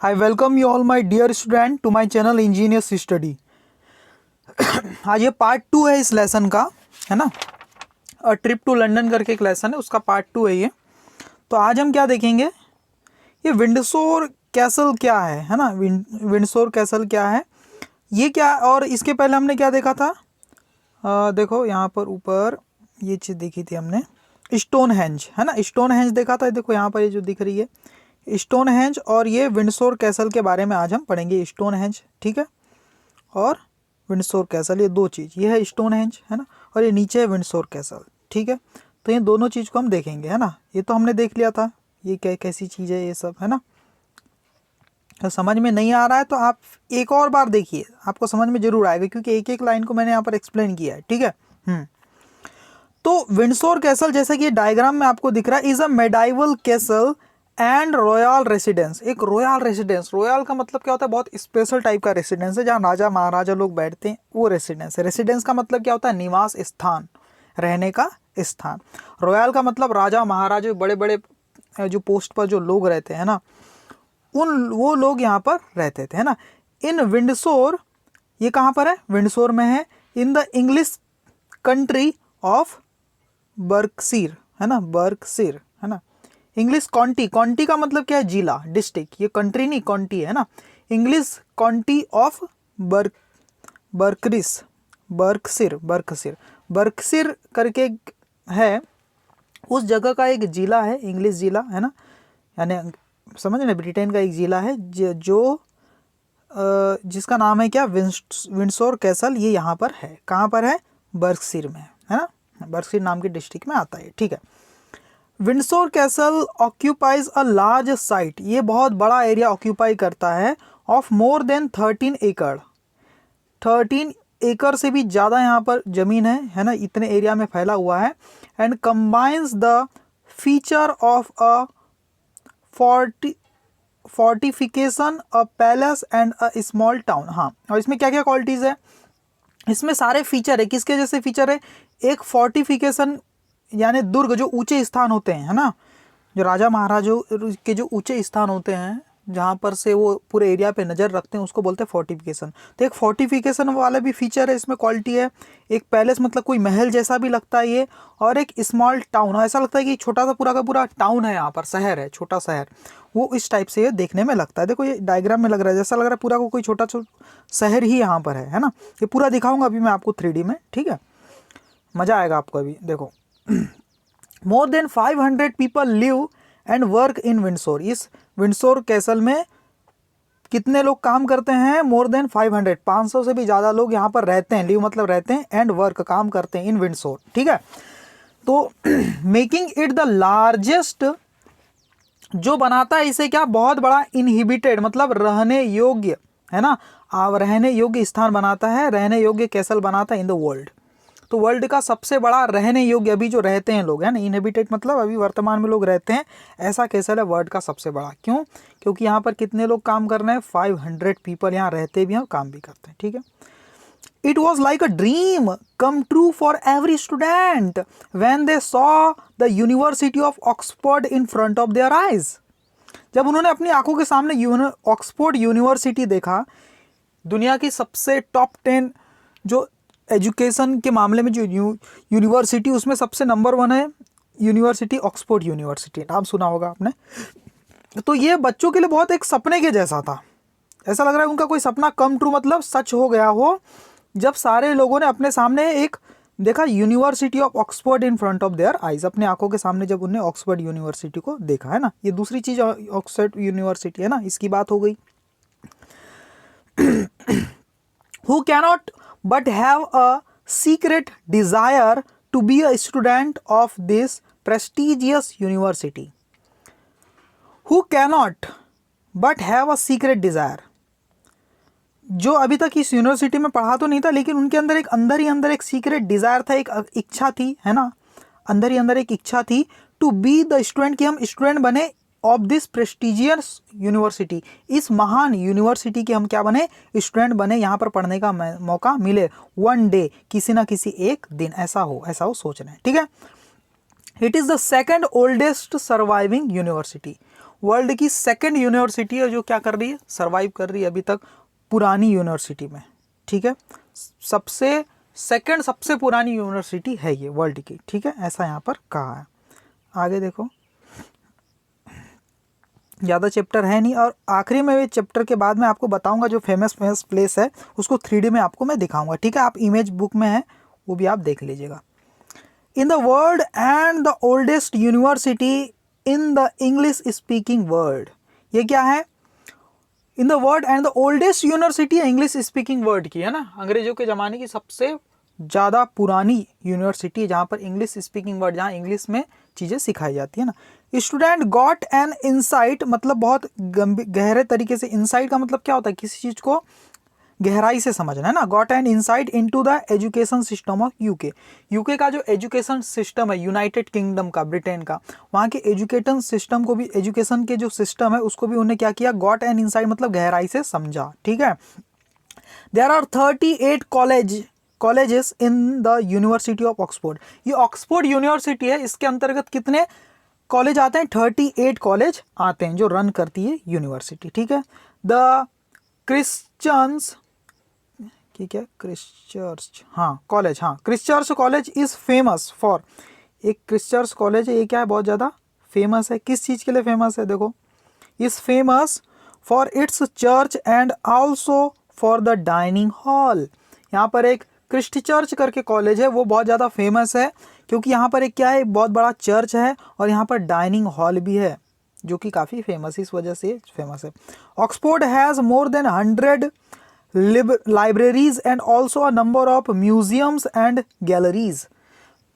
I welcome you all my dear student to my channel Ingenious Study। आज ये part 2 है इस lesson का, है ना। ट्रिप टू लंदन करके एक लेसन है, उसका पार्ट 2 है ये। तो आज हम क्या देखेंगे, ये विंडसोर कैसल क्या है ना। विंडसोर कैसल क्या है, ये क्या, और इसके पहले हमने क्या देखा था। देखो यहाँ पर ऊपर ये चीज़ देखी थी हमने, स्टोनहेंज, है ना। स्टोनहेंज देखा था, देखो यहाँ पर ये जो दिख रही है स्टोनहेंज, और ये विंडसोर कैसल के बारे में आज हम पढ़ेंगे। स्टोनहेंज, ठीक है, और विंडसोर कैसल, ये दो चीज़, ये है स्टोनहेंज, है ना, और ये नीचे है विंडसोर कैसल, ठीक है। तो ये दोनों चीज़ को हम देखेंगे, है ना। ये तो हमने देख लिया था, ये कैसी चीज़ है ये सब, है ना। तो समझ में नहीं आ रहा है तो आप एक और बार देखिए, आपको समझ में जरूर आएगा, क्योंकि एक एक लाइन को मैंने यहाँ पर एक्सप्लेन किया है, ठीक है। तो विंडसोर कैसल, जैसा कि ये डायग्राम में आपको दिख रहा है, is a medieval castle and royal residence. एक रॉयल रेसिडेंस, रॉयल का मतलब क्या होता है, बहुत स्पेशल टाइप का रेसिडेंस है, जहाँ राजा महाराजा लोग बैठते हैं, वो रेसिडेंस है। रेसिडेंस का मतलब क्या होता है, निवास स्थान, रहने का स्थान। रॉयल का मतलब राजा महाराजा, बड़े बड़े जो पोस्ट पर जो लोग रहते हैं ना, वो लोग यहाँ पर रहते थे, है ना। इन विंडसोर, ये कहाँ पर है, विंडसोर में है, in the English country of Berkshire, है ना, बर्कशीर, है ना। इंग्लिश काउंटी, काउंटी का मतलब क्या है, जिला, डिस्ट्रिक्ट, ये कंट्री नहीं काउंटी है ना। इंग्लिश काउंटी ऑफ बर्करिस, बर्कशीर, बर्कशीर, बर्कशीर करके है, उस जगह का एक जिला है, इंग्लिश जिला, है ना, यानी समझ ना, ब्रिटेन का एक जिला है जो जिसका नाम है क्या, विंडसोर कैसल। ये यहाँ पर है, कहाँ पर है, बर्कशीर में, है ना, बर्कशीर नाम की डिस्ट्रिक्ट में आता है, ठीक है। Windsor castle occupies a large site, ये बहुत बड़ा एरिया ऑक्यूपाई करता है, ऑफ मोर देन 13 एकड़, 13 एकड़ से भी ज़्यादा यहाँ पर ज़मीन है ना, इतने एरिया में फैला हुआ है। And combines the feature of a fortification, a palace and a small town. हाँ, और इसमें क्या क्या क्वालिटीज़ है, इसमें सारे फीचर है, किसके जैसे फीचर है, एक फोर्टिफिकेशन यानी दुर्ग, जो ऊंचे स्थान होते हैं, है ना, जो राजा महाराजों के जो ऊंचे स्थान होते हैं, जहाँ पर से वो पूरे एरिया पे नज़र रखते हैं, उसको बोलते हैं फोर्टिफिकेशन। तो एक फोर्टिफिकेशन वाला भी फीचर है, इसमें क्वालिटी है। एक पैलेस मतलब कोई महल जैसा भी लगता है ये, और एक स्मॉल टाउन, ऐसा लगता है कि छोटा सा पूरा का पूरा टाउन है, यहाँ पर शहर है, छोटा शहर, वो इस टाइप से ये देखने में लगता है। देखो ये डायग्राम में लग रहा है, जैसा लग रहा है पूरा को कोई छोटा शहर ही यहाँ पर है ना। ये पूरा दिखाऊंगा अभी मैं आपको 3D में, ठीक है, मज़ा आएगा आपको अभी। देखो more than 500 people live and work in Windsor. इस विंडसोर कैसल में कितने लोग काम करते हैं, मोर देन 500, 500 से भी ज़्यादा लोग यहाँ पर रहते हैं, लिव मतलब रहते हैं, एंड वर्क काम करते हैं इन विंडसोर, ठीक है। तो मेकिंग इट द लार्जेस्ट, जो बनाता है इसे क्या, बहुत बड़ा इनहिबिटेड मतलब रहने योग्य, है ना, रहने योग्य स्थान बनाता है, रहने योग्य कैसल बनाता है इन द वर्ल्ड। तो वर्ल्ड का सबसे बड़ा रहने योग्य, अभी जो रहते हैं लोग, है ना, इनहेबिटेड मतलब अभी वर्तमान में लोग रहते हैं, ऐसा कैसल है वर्ल्ड का सबसे बड़ा। क्यों, क्योंकि यहाँ पर कितने लोग काम कर रहे हैं, 500 पीपल यहाँ रहते भी हैं और काम भी करते हैं, ठीक है। It was like a dream come true for every student when they saw the university of Oxford in front of their eyes. जब उन्होंने अपनी आंखों के सामने ऑक्सफोर्ड यूनिवर्सिटी देखा, दुनिया की सबसे टॉप 10 जो एजुकेशन के मामले में जो यूनिवर्सिटी, उसमें सबसे नंबर 1 है यूनिवर्सिटी, ऑक्सफोर्ड यूनिवर्सिटी, नाम सुना होगा आपने। तो ये बच्चों के लिए बहुत एक सपने के जैसा था, ऐसा लग रहा है उनका कोई सपना कम ट्रू मतलब सच हो गया हो, जब सारे लोगों ने अपने सामने एक देखा, university of Oxford in front of their eyes, अपने आंखों के सामने जब उन्हें ऑक्सफोर्ड यूनिवर्सिटी को देखा, है ना। ये दूसरी चीज़ ऑक्सफोर्ड यूनिवर्सिटी, है ना, इसकी बात हो गई। Who cannot but have a secret desire to be a student of this prestigious university. Who cannot but have a secret desire, जो अभी तक इस यूनिवर्सिटी में पढ़ा तो नहीं था, लेकिन उनके अंदर ही अंदर एक सीक्रेट डिज़ायर था, एक इच्छा थी, है ना, अंदर ही अंदर एक इच्छा थी, टू बी द स्टूडेंट, कि हम स्टूडेंट बने ऑफ दिस प्रेस्टिजियस यूनिवर्सिटी, इस महान यूनिवर्सिटी के हम क्या बने, स्टूडेंट बने, यहाँ पर पढ़ने का मौका मिले, वन डे, किसी ना किसी एक दिन ऐसा हो सोच रहे हैं, ठीक है। It is the second oldest surviving university, world की सेकंड यूनिवर्सिटी है जो क्या कर रही है, सर्वाइव कर रही है अभी तक पुरानी यूनिवर्सिटी में, ठीक है। सेकंड सबसे पुरानी यूनिवर्सिटी है ये वर्ल्ड की, ठीक है, ऐसा यहाँ पर कहा है। आगे देखो, ज़्यादा चैप्टर है नहीं, और आखिरी में चैप्टर के बाद में आपको बताऊंगा जो फेमस प्लेस है उसको 3D में आपको मैं दिखाऊंगा, ठीक है। आप इमेज बुक में है वो भी आप देख लीजिएगा। In the world and the oldest university in the English speaking world, ये क्या है, in the world and the oldest university है इंग्लिश स्पीकिंग वर्ल्ड की, है ना, अंग्रेजों के ज़माने की सबसे ज़्यादा पुरानी यूनिवर्सिटी जहाँ पर इंग्लिश स्पीकिंग वर्ड, जहाँ इंग्लिश में चीज़ें सिखाई जाती है ना। स्टूडेंट गॉट एन इंसाइट, मतलब बहुत गहरे तरीके से, इंसाइट का मतलब क्या होता है, किसी चीज़ को गहराई से समझना, है ना। Got an insight into the education system of UK, UK का जो एजुकेशन सिस्टम है, यूनाइटेड किंगडम का, ब्रिटेन का, वहाँ के एजुकेशन सिस्टम को भी, एजुकेशन के जो सिस्टम है उसको भी उन्होंने क्या किया, गॉट एन इंसाइट मतलब गहराई से समझा, ठीक है। There are 38 colleges in the university of Oxford, ये ऑक्सफोर्ड यूनिवर्सिटी है, इसके अंतर्गत कितने कॉलेज आते हैं, 38 कॉलेज आते हैं जो रन करती है यूनिवर्सिटी, ठीक है। द क्रिश्चियंस, ठीक है, क्रिश्चर्च, हाँ कॉलेज, हाँ क्रिश्चर्च कॉलेज इज़ फेमस फॉर, एक क्रिश्चर्च कॉलेज है, ये क्या है, बहुत ज़्यादा फेमस है, किस चीज़ के लिए फेमस है, देखो, is famous for its church and also for the dining hall, यहाँ पर एक क्रिस्ट चर्च करके कॉलेज है, वो बहुत ज़्यादा फेमस है क्योंकि यहाँ पर एक क्या है, बहुत बड़ा चर्च है और यहाँ पर डाइनिंग हॉल भी है जो कि काफ़ी फेमस है, इस वजह से फेमस है। Oxford has more than 100 libraries and also a number of museums and galleries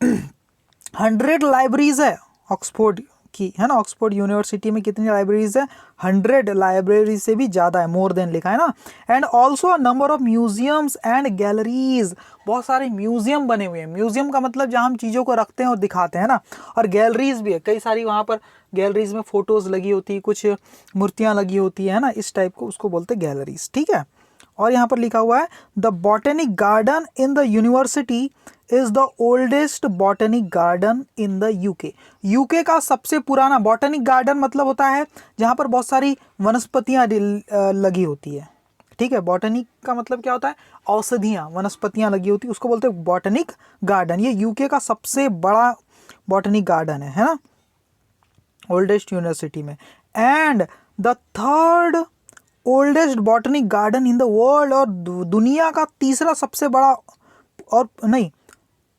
100 libraries है ऑक्सफोर्ड की, है ना। ऑक्सफोर्ड यूनिवर्सिटी में कितनी लाइब्रेरीज है, 100 लाइब्रेरी से भी ज़्यादा है, मोर देन लिखा है ना। And also a number of museums and galleries, बहुत सारे म्यूजियम बने हुए हैं, म्यूजियम का मतलब जहाँ हम चीज़ों को रखते हैं और दिखाते हैं ना, और गैलरीज भी है, कई सारी वहाँ पर गैलरीज में फ़ोटोज़ लगी होती है, कुछ मूर्तियाँ लगी होती है ना, इस टाइप को उसको बोलते हैं गैलरीज, ठीक है। और यहाँ पर लिखा हुआ है the botanic garden in the university is the oldest botanic garden in the UK, UK का सबसे पुराना, बॉटनिक गार्डन मतलब होता है जहाँ पर बहुत सारी वनस्पतियाँ लगी होती है, ठीक है। बॉटनिक का मतलब क्या होता है, औषधियाँ, वनस्पतियाँ लगी होती है, उसको बोलते हैं बॉटनिक गार्डन, ये यूके का सबसे बड़ा बॉटनिक गार्डन है ना, ओल्डेस्ट यूनिवर्सिटी में। And the third oldest botanic garden in the world, और दुनिया का तीसरा सबसे बड़ा, और नहीं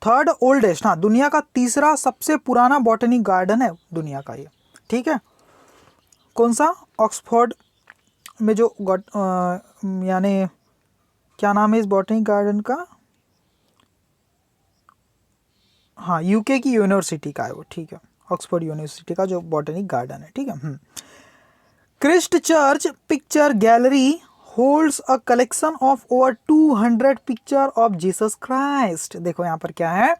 थर्ड ओल्डेस्ट, हाँ दुनिया का तीसरा सबसे पुराना बॉटनिक गार्डन है दुनिया का ये, ठीक है। कौन सा, ऑक्सफोर्ड में जो यानी क्या नाम है इस बॉटनिक गार्डन का, हाँ यूके की यूनिवर्सिटी का है वो, ठीक है, ऑक्सफोर्ड यूनिवर्सिटी का जो बॉटनिक गार्डन है, ठीक है। Christ church picture gallery holds a collection of over 200 picture of Jesus Christ, देखो यहाँ पर क्या है,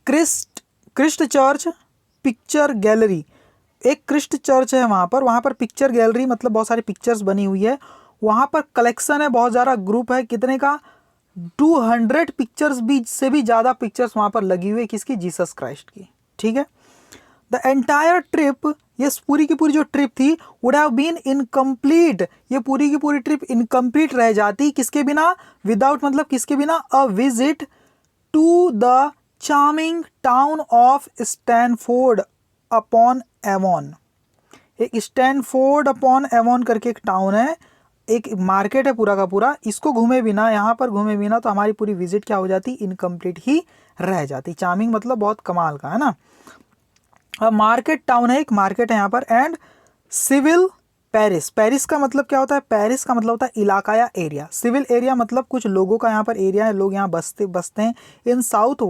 क्रिस्ट चर्च पिक्चर गैलरी, एक क्रिस्ट चर्च है वहाँ पर पिक्चर गैलरी मतलब बहुत सारी पिक्चर्स बनी हुई है, वहाँ पर कलेक्शन है, बहुत ज़्यादा ग्रुप है, कितने का, 200 पिक्चर्स भी से भी ज़्यादा पिक्चर्स वहाँ पर लगी हुई है, किसकी, जीसस क्राइस्ट की, ठीक है। द एंटायर ट्रिप, ये पूरी की पूरी जो ट्रिप थी, वुड हैव बीन इनकम्प्लीट, ये पूरी की पूरी ट्रिप इनकम्प्लीट रह जाती, किसके बिना, विदाउट मतलब किसके बिना, a visit to the charming town of Stanford upon Avon, एक स्टैनफोर्ड अपॉन एवॉन करके एक टाउन है, एक मार्केट है पूरा का पूरा, इसको घूमे बिना, यहाँ पर घूमे बिना तो हमारी पूरी विजिट क्या हो जाती, इनकम्प्लीट ही रह जाती। चार्मिंग मतलब बहुत कमाल का, है ना। मार्केट टाउन है, एक मार्केट है यहाँ पर। एंड सिविल पेरिस, पेरिस का मतलब क्या होता है, पेरिस का मतलब होता है इलाका या एरिया, सिविल एरिया मतलब कुछ लोगों का यहाँ पर एरिया है, लोग यहाँ बसते हैं। इन साउथ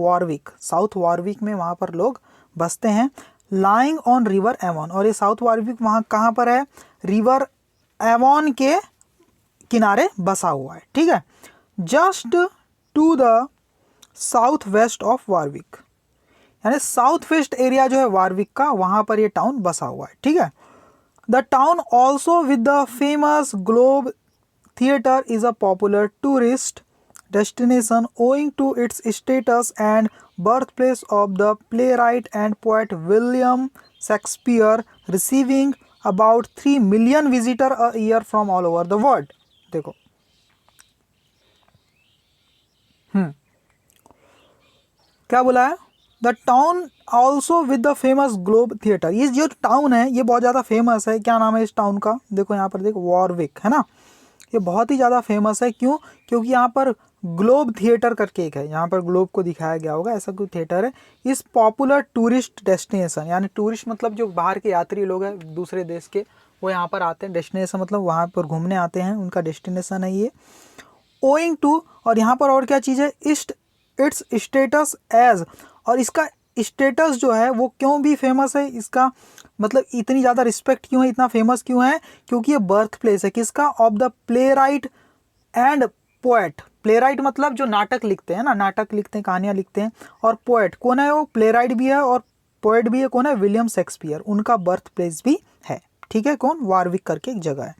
वॉरविक में वहाँ पर लोग बसते हैं। लाइंग ऑन रिवर एवॉन, और ये साउथ वॉरविक वहाँ कहाँ पर है, रिवर एवॉन के किनारे बसा हुआ है, ठीक है। Just to the south west of Warwick, यानी साउथ वेस्ट एरिया जो है वारविक का, वहाँ पर ये टाउन बसा हुआ है, ठीक है। The town also with the famous globe theatre is a popular tourist destination owing to its status and birthplace of the playwright and poet William Shakespeare, receiving about 3 million visitors a year from all over the world. देखो क्या बोला है, the town also with the famous globe theatre. ये जो town है ये बहुत ज़्यादा फेमस है। क्या नाम है इस टाउन का, देखो यहाँ पर देखो वॉरविक है ना, ये बहुत ही ज़्यादा फेमस है। क्यों, क्योंकि यहाँ पर ग्लोब थिएटर करके एक है, यहाँ पर ग्लोब को दिखाया गया होगा, ऐसा कोई थिएटर है। इस पॉपुलर टूरिस्ट डेस्टिनेशन, यानी टूरिस्ट मतलब जो बाहर के यात्री लोग हैं दूसरे देश के, वो यहाँ पर आते हैं। डेस्टिनेशन मतलब वहाँ पर घूमने आते हैं, उनका डेस्टिनेशन है ये। ओइंग टू, और यहाँ पर और क्या चीज़ है, इट्स स्टेटस एज, और इसका स्टेटस जो है वो क्यों भी फेमस है, इसका मतलब इतनी ज़्यादा रिस्पेक्ट क्यों है, इतना फेमस क्यों है, क्योंकि ये बर्थ प्लेस है किसका, of the play right and poet. Play right मतलब जो नाटक लिखते हैं ना, नाटक लिखते हैं, कहानियाँ लिखते हैं। और पोएट कौन है, वो प्ले राइट भी है और पोएट भी है, कौन है, विलियम शेक्सपियर, उनका बर्थ प्लेस भी है। ठीक है, कौन, वारविक करके एक जगह है।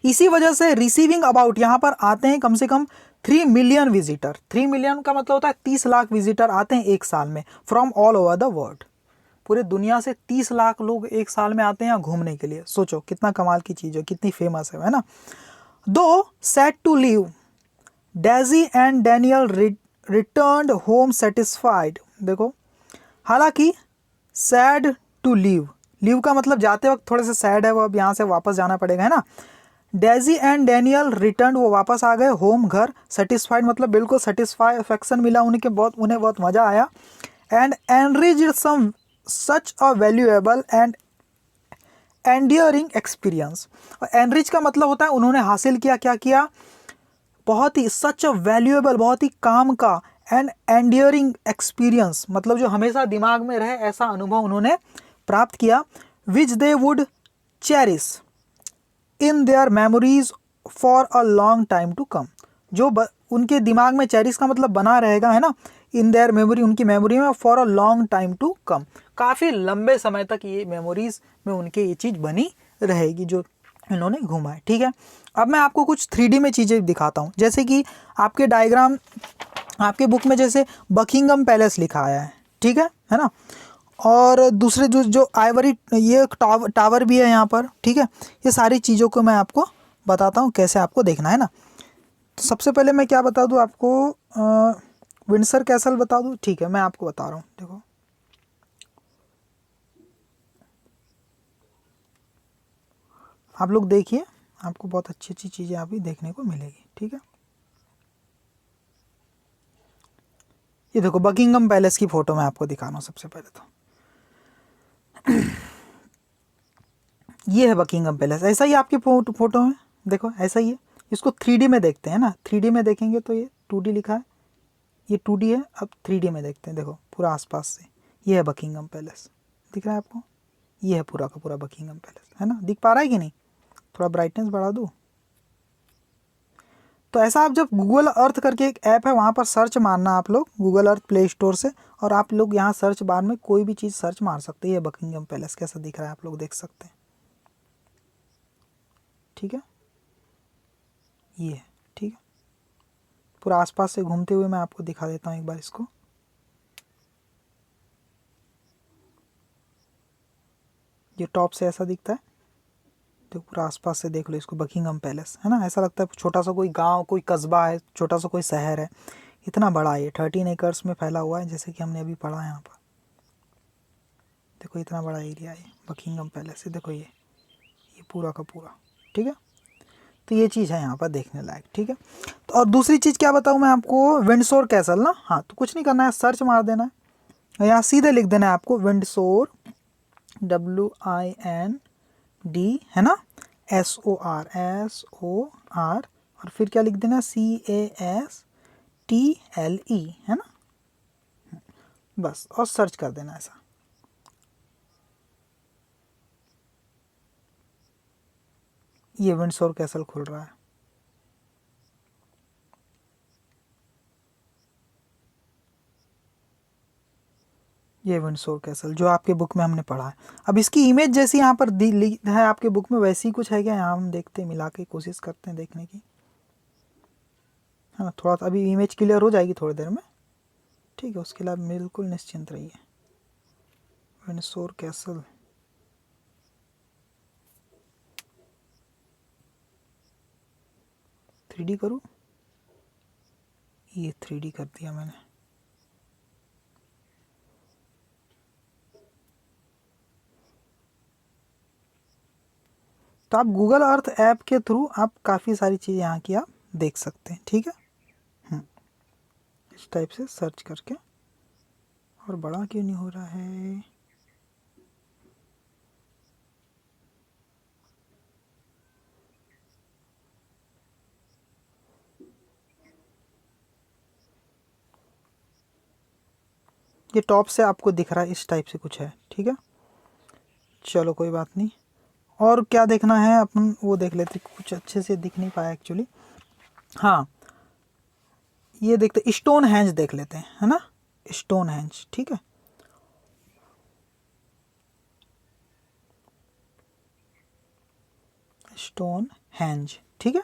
इसी वजह से रिसीविंग अबाउट, यहाँ पर आते हैं कम से कम 3 मिलियन विजिटर। 3 मिलियन का मतलब होता है 30 लाख विजिटर आते हैं एक साल में, from all over the world. पूरे दुनिया से 30 लाख लोग एक साल में आते हैं यहाँ घूमने के लिए। सोचो कितना कमाल की चीज़ है, कितनी फेमस है ना। Though sad to leave, Daisy and Daniel returned home satisfied. देखो, हालांकि सैड टू लीव, लीव का मतलब जाते वक्त थोड़े से सैड है, वो अब यहाँ से वापस जाना पड़ेगा है ना। डेजी एंड डैनियल रिटर्न, वो वापस आ गए होम, घर। सेटिस्फाइड मतलब बिल्कुल सेटिस्फैक्शन मिला उनके, उन्हें बहुत मज़ा आया। And enriched some such a valuable and endearing experience. और एनरिच का मतलब होता है उन्होंने हासिल किया, क्या किया, बहुत ही सच अ वैल्यूएबल, बहुत ही काम का, एंड एंडियरिंग एक्सपीरियंस मतलब जो हमेशा दिमाग में रहे ऐसा अनुभव उन्होंने प्राप्त किया। Which they would cherish in their memories for a long time to come, जो उनके दिमाग में चेरिश का मतलब बना रहेगा है ना, इन देयर मेमोरी, उनकी मेमोरी में, for a long time to come, काफ़ी लंबे समय तक ये मेमोरीज में उनके ये चीज़ बनी रहेगी जो इन्होंने घूमा है। ठीक है, अब मैं आपको कुछ 3D में चीज़ें दिखाता हूँ। जैसे कि आपके डायग्राम, आपके बुक में जैसे बकिंगम पैलेस लिखा आया है, ठीक है ना। और दूसरे जो आइवरी, ये टावर भी है यहाँ पर। ठीक है, ये सारी चीज़ों को मैं आपको बताता हूँ कैसे आपको देखना है ना। तो सबसे पहले मैं क्या बता दूँ आपको, विंडसर कैसल बता दूँ। ठीक है, मैं आपको बता रहा हूँ, देखो आप लोग देखिए, आपको बहुत अच्छी अच्छी चीज़ें अभी देखने को मिलेगी। ठीक है, ये देखो बकिंगम पैलेस की फ़ोटो मैं आपको दिखा रहा हूँ सबसे पहले तो। ये है बकिंगम पैलेस, ऐसा ही आपकी फोटो में देखो, ऐसा ही है। इसको 3D में देखते हैं ना, 3D में देखेंगे तो ये 2D लिखा है, ये 2D है। अब 3D में देखते हैं, देखो पूरा आसपास से। ये है बकिंगम पैलेस, दिख रहा है आपको, ये है पूरा का पूरा बकिंगम पैलेस, है ना, दिख पा रहा है कि नहीं, थोड़ा ब्राइटनेस बढ़ा दूँ। तो ऐसा आप जब गूगल अर्थ करके एक ऐप है, वहाँ पर सर्च मारना आप लोग, गूगल अर्थ प्ले स्टोर से, और आप लोग यहाँ सर्च बार में कोई भी चीज़ सर्च मार सकते हैं। ये बकिंगम पैलेस कैसा दिख रहा है आप लोग देख सकते हैं। ठीक है, ये है, ठीक है, पूरा आसपास से घूमते हुए मैं आपको दिखा देता हूँ एक बार इसको। ये टॉप से ऐसा दिखता है, तो पूरा आसपास से देख लो इसको, बकिंगम पैलेस है ना। ऐसा लगता है छोटा सा कोई गांव, कोई कस्बा है, छोटा सा कोई शहर है। इतना बड़ा है, 13 एकर्स में फैला हुआ है, जैसे कि हमने अभी पढ़ा है यहाँ पर। देखो इतना बड़ा एरिया है बकिंगम पैलेस, देखो ये पूरा का पूरा। ठीक है, तो ये चीज़ है यहाँ पर देखने लायक। ठीक है, तो और दूसरी चीज़ क्या बताऊँ मैं आपको, विंडसोर कैसल ना। हाँ, तो कुछ नहीं करना है, सर्च मार देना है, यहाँ सीधे लिख देना है आपको विंडसोर, WIND है ना, SOR, और फिर क्या लिख देना, CASTLE है ना, बस, और सर्च कर देना ऐसा। ये विंडसोर कैसल खुल रहा है। ये विंडसोर कैसल जो आपके बुक में हमने पढ़ा है। अब इसकी इमेज जैसी यहाँ पर है आपके बुक में, वैसी कुछ है क्या, यहाँ हम देखते हैं, मिला के कोशिश करते हैं देखने की, है ना। थोड़ा सा अभी इमेज क्लियर हो जाएगी थोड़ी देर में, ठीक है। उसके लिए आप बिल्कुल निश्चिंत रहिए। विंडसोर कैसल, थ्री करूँ, ये 3D कर दिया मैंने। तो आप गूगल अर्थ ऐप के थ्रू आप काफ़ी सारी चीज़ें यहाँ की आप देख सकते हैं, ठीक है। इस टाइप से सर्च करके। और बड़ा क्यों नहीं हो रहा है? ये टॉप से आपको दिख रहा है, इस टाइप से कुछ है, ठीक है। चलो कोई बात नहीं। और क्या देखना है अपन वो देख लेते, कुछ अच्छे से दिख नहीं पाया एक्चुअली। हाँ, ये देखते स्टोन हैंज देख लेते हैं, है ना। स्टोन हैंज, ठीक है। स्टोन हैंज, ठीक है।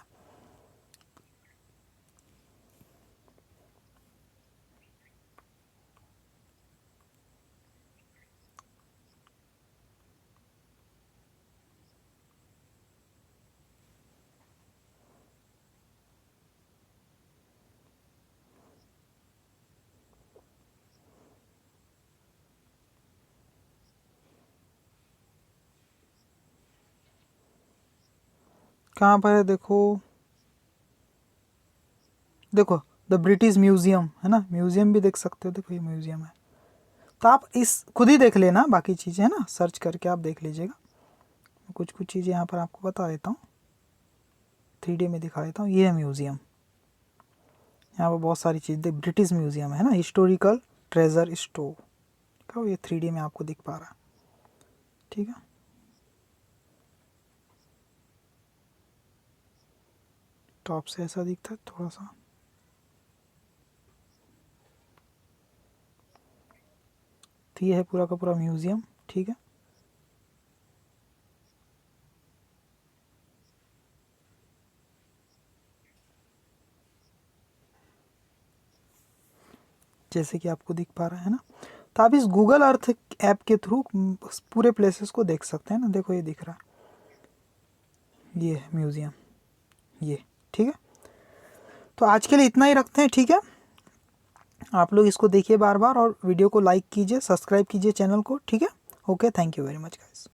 कहाँ पर है देखो, देखो द ब्रिटिश म्यूजियम, है ना। म्यूजियम भी देख सकते हो, देखो ये म्यूजियम है। तो आप इस खुद ही देख लेना, बाकी चीज़ें है ना, सर्च करके आप देख लीजिएगा। कुछ कुछ चीज़ें यहाँ पर आपको बता देता हूँ, 3D में दिखा देता हूँ। ये है म्यूज़ियम, यहाँ पर बहुत सारी चीज़, ब्रिटिश म्यूज़ियम है ना, हिस्टोरिकल ट्रेजर स्टोर का, ये 3D में आपको दिख पा रहा है, ठीक है। टॉप से ऐसा दिखता है थोड़ा सा। तो ये है पूरा का पूरा म्यूज़ियम, ठीक है। जैसे कि आपको दिख पा रहा है ना। तो आप इस गूगल अर्थ ऐप के थ्रू पूरे प्लेसेस को देख सकते हैं ना। देखो ये दिख रहा है, ये है म्यूज़ियम, ये, ठीक है। तो आज के लिए इतना ही रखते हैं, ठीक है। आप लोग इसको देखिए बार बार, और वीडियो को लाइक कीजिए, सब्सक्राइब कीजिए चैनल को, ठीक है। Okay, thank you very much guys.